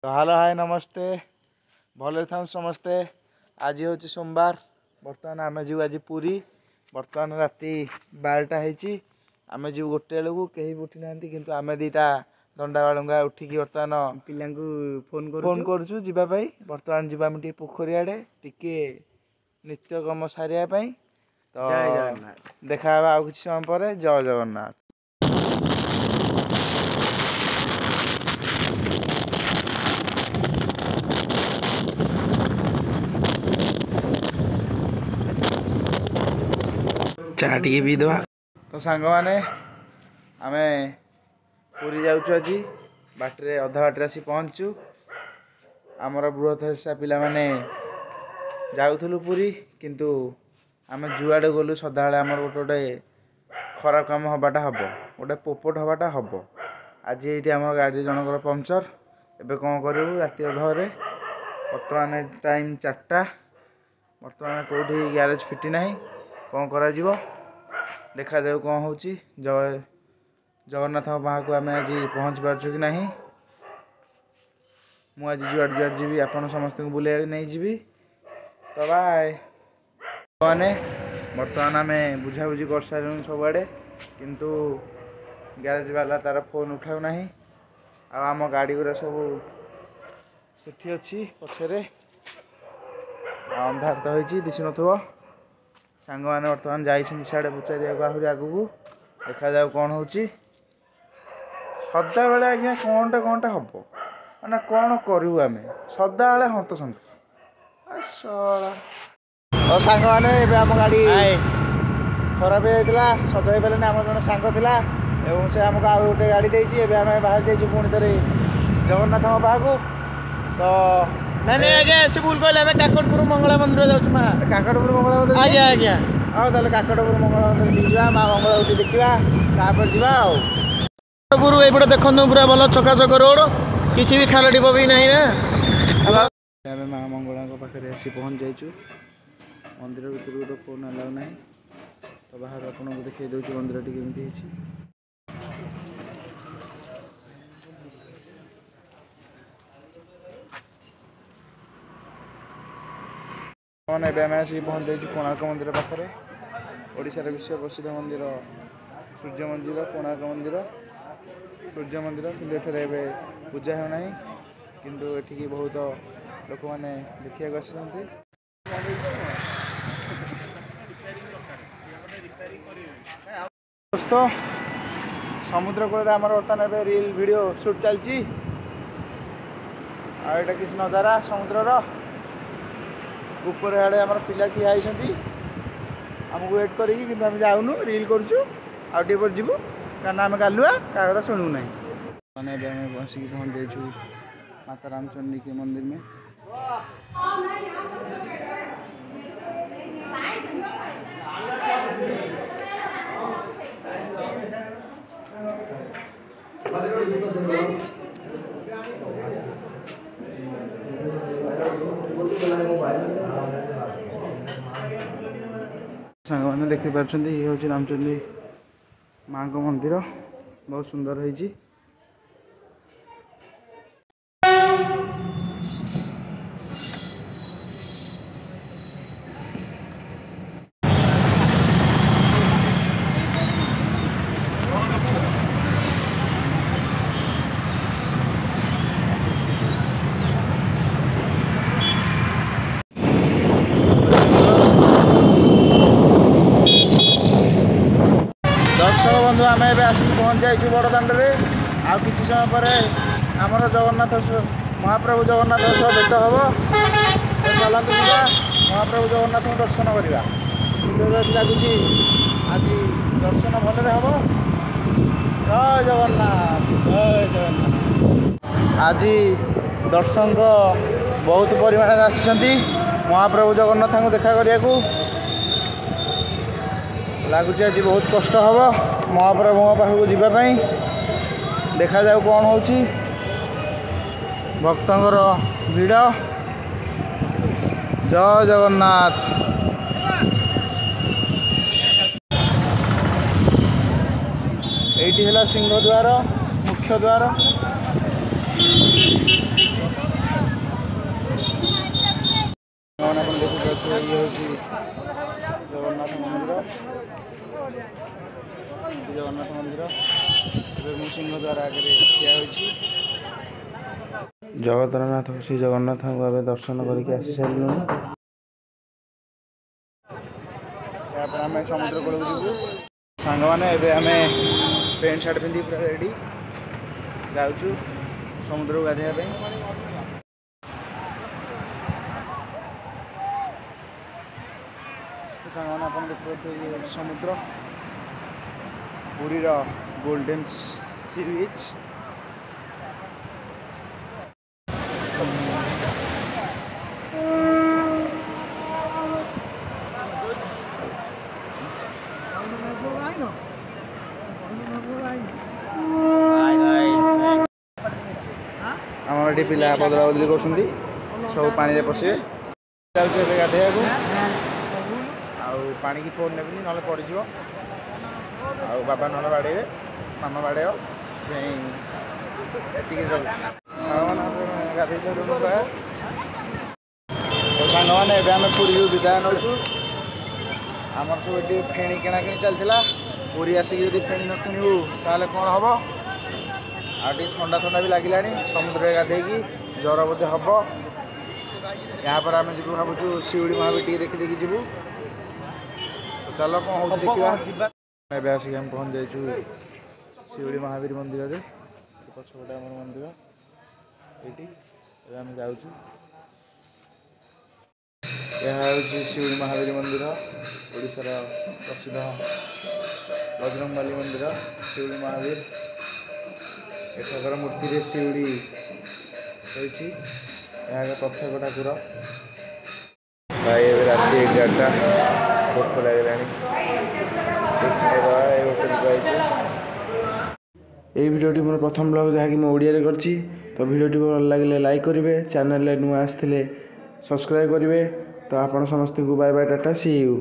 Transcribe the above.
Hello hi नमस्ते भले था समस्ते। आज हूँ सोमवार बर्तमान आम जीव आज पुरी बर्तमान राति 12टा होती आम जीव गोटे बेलू कहीं उठी ना कि आम दीटा दंडा बालुंगा उठिकी बर्तमान पिला फोन करुचु जीवाई बर्तमान जीवा पोखरी आड़े टिके नित्यकर्म सारिया तो देखा आउ किसी समय पर जय जगन्नाथ। चाह टे पीदे तो सांग मैंने आम पूरी जाऊँ आज बाटे अधा बाटे आसी पहुँचु आमर बृहत हिस्सा पिला माने जाऊलु पूरी किंतु आम जुआड़े गलु सदा आमर गोटे गोटे खराब कम हवाटा हम गोटे पोपट हवाटा हम आज ये आम गाड़ी जनकर पंचर एबे कौन करूँ राति अधे बर्तमान टाइम 4टा बर्तमान कौटी ग्यारेज फिटी ना कौन करा देखा जाऊ कौन हो जय जगन्नाथ बाहर को आम आज पहुँच पार्छु कि नहीं मुझ जुआड़ जुआड़ जी आपन समस्त बुले नहीं जी तो बाय मैंने बर्तमान आम बुझाबुझी कर सारूँ सबुआड़े किंतु ग्यारेज वाला तार फोन उठाऊ ना आम गाड़ी गुरा सब सेठी अच्छी पछरे अंधार तो होती दिशु नथुव सांग मैंने बर्तमान जाइए सियाड़े पचारिया आहरी आगू देखा जाऊ कौन हो सदा बेले आज्ञा कौनटा हम मैंने कौन करूँ आम सदा बेले हंत सन्त और सांग मैंने आम गाड़ी खराब होता सज हो पारे आम जन सांग था से आमको आउ गोटे गाड़ी देती आम बाहर जाइए पुणी थे जगन्नाथ पाखु तो नहीं नहीं आज्ञा से भूल कहले हमें काकटपुर मंगला मंदिर जाऊँ माँ काकटपुर मंगला मंदिर आज्ञा आज्ञा हाँ ताले काकटपुर मंगला मंदिर जा माँ मंगला उठी देखा तापर जा काकटपुर ये देखो पूरा भल चकाचक रोड किसी भी खाल डिप भी नहीं ना माँ मंगला पाखे आसी पहुँच जाइए मंदिर भर तो फोन अलाउ ना तो बाहर आपको देखिए दूसरी मंदिर टी केमती मैंने आम आसिक पहुँच जाइए कोणार्क मंदिर पाखे ओडिशार विश्व प्रसिद्ध मंदिर सूर्य मंदिर कोणार्क मंदिर सूर्य मंदिर कि एबे पूजा होना किंतु एठिकी बहुत लोक मैंने देखा आसते दोस्त समुद्र कूल आम बर्तमान रील वीडियो शूट चलती आटा किसी नजारा समुद्रर ऊपर आड़े आम पिला ठिया आमको वेट करें आम जाऊनु रील करुचु आटे पर जीवु कारण आम गालुआ क्या कथा शुणु ना मैंने बसिक पहुँच जाइए माता रामचंडी के मंदिर में सांग मैंने देखिपार ये हूँ रामचंडी माँ को मंदिर बहुत सुंदर है। बंधु आम आसिक पहुँच जाइए बड़दाण्डे आ कि समय पर आमर जगन्नाथ महाप्रभु जगन्नाथ सह भेट हम चलते जा महाप्रभु जगन्नाथ को दर्शन करवा लगुच आज दर्शन भल हम जय जगन्नाथ जय जगन्नाथ। आज दर्शक बहुत परिमाण आसी महाप्रभु जगन्नाथ को देखा करने को लगुच आज बहुत कष्ट हम महाप्रभु पाखक जावाई देखा जाऊ कौन हो भक्तर भिड़ जय जगन्नाथ। ये सिंहद्वार मुख्य द्वार ଜଗତର ନାଥ ଶ୍ରୀ ଜଗନ୍ନାଥଙ୍କୁ ଏବେ ଦର୍ଶନ କରିକି ଆସି ସାରିଲୁଣି। ତାପରେ ଆମେ ସମୁଦ୍ର କୂଳକୁ ଯିବୁ। ସାଙ୍ଗମାନେ ଏବେ ଆମେ ପ୍ୟାଣ୍ଟ ସାର୍ଟ ପିନ୍ଧି ପୁରା ରେଡ଼ି ଯାଉଛୁ ସମୁଦ୍ରକୁ ଗାଧୋଇବା ପାଇଁ। ସାଙ୍ଗମାନେ ଆପଣ ଦେଖିପାରୁଥିବେ ସମୁଦ୍ର, ପୁରୀର ଗୋଲ୍ଡେନ୍ ସି ବିଚ୍। ଆମର ଏଠି ପିଲା ବଦଳା ବଦଳି କରୁଛନ୍ତି, ସବୁ ପାଣିରେ ପଶିବେ। ଯାଉଛି ଏବେ ଗାଧୋଇବାକୁ। ଆଉ ପାଣିକି ଫୋନ୍ ନେବିନି ନହେଲେ ପଡ଼ିଯିବ, ଆଉ ବାବା ନହେଲେ ବାଡ଼େଇବେ, ମାମା ବାଡ଼େଇବ। ଏତିକି ଯାଉଛି। ସାଙ୍ଗମାନେ ଗାଧୋଇ ସାରିଲୁଣି ପ୍ରାୟ। ତ ସାଙ୍ଗମାନେ ଏବେ ଆମେ ପୁରୀରୁ ବିଦାୟ ନେଉଛୁ। ଆମର ସବୁ ଏଠି ଫେଣି କିଣାକିଣି ଚାଲିଥିଲା। ପୁରୀ ଆସିକି ଯଦି ଫେଣି ନ କିଣିବୁ ତାହେଲେ କ'ଣ ହେବ? ଆଉ ଟିକେ ଥଣ୍ଡା ବି ଲାଗିଲାଣି ସମୁଦ୍ରରେ ଗାଧୋଇକି, ଜ୍ୱର ବୋଧେ ହେବ। ଏହାପରେ ଆମେ ଯିବୁ ଭାବୁଛୁ ଶିଉଳି ମହାବୀର ଟିକେ ଦେଖିଦେଇକି ଯିବୁ। ତ ଚାଲ କ'ଣ ହେଉଛି ଦେଖିବା। ଏବେ ଆସିକି ଆମେ ପହଞ୍ଚି ଯାଇଛୁ ଶିଉଳି ମହାବୀର ମନ୍ଦିରରେ। ପଛପଟେ ଆମର ମନ୍ଦିର ଏଇଠି। ଏବେ ଆମେ ଯାଉଛୁ। ଏହା ହେଉଛି ଶିଉଳି ମହାବୀର ମନ୍ଦିର, ଓଡ଼ିଶାର ପ୍ରସିଦ୍ଧ ବଜରଙ୍ଗବାଲି ମନ୍ଦିର ଶିଉଳି ମହାବୀର। ଏଠାକାର ମୂର୍ତ୍ତିରେ ଶିଉଳି ରହିଛି। ଏହା ଏକ ପ୍ରତ୍ୟକ୍ଷ ଠାକୁର। ଭାଇ ଏବେ ରାତି 11ଟା, ଭୋକ ଲାଗିଲାଣି, ଖାଇବା ଏଇ ହୋଟେଲକୁ ଆଇଛୁ। ଏହି ଭିଡ଼ିଓଟି ମୋର ପ୍ରଥମ ବ୍ଲଗ୍ ଯାହାକି ମୁଁ ଓଡ଼ିଆରେ କରିଛି। ତ ଭିଡ଼ିଓଟି ଭଲ ଲାଗିଲେ ଲାଇକ୍ କରିବେ, ଚ୍ୟାନେଲରେ ନୂଆ ଆସିଥିଲେ ସବସ୍କ୍ରାଇବ୍ କରିବେ। ତ ଆପଣ ସମସ୍ତଙ୍କୁ bye bye tata see you.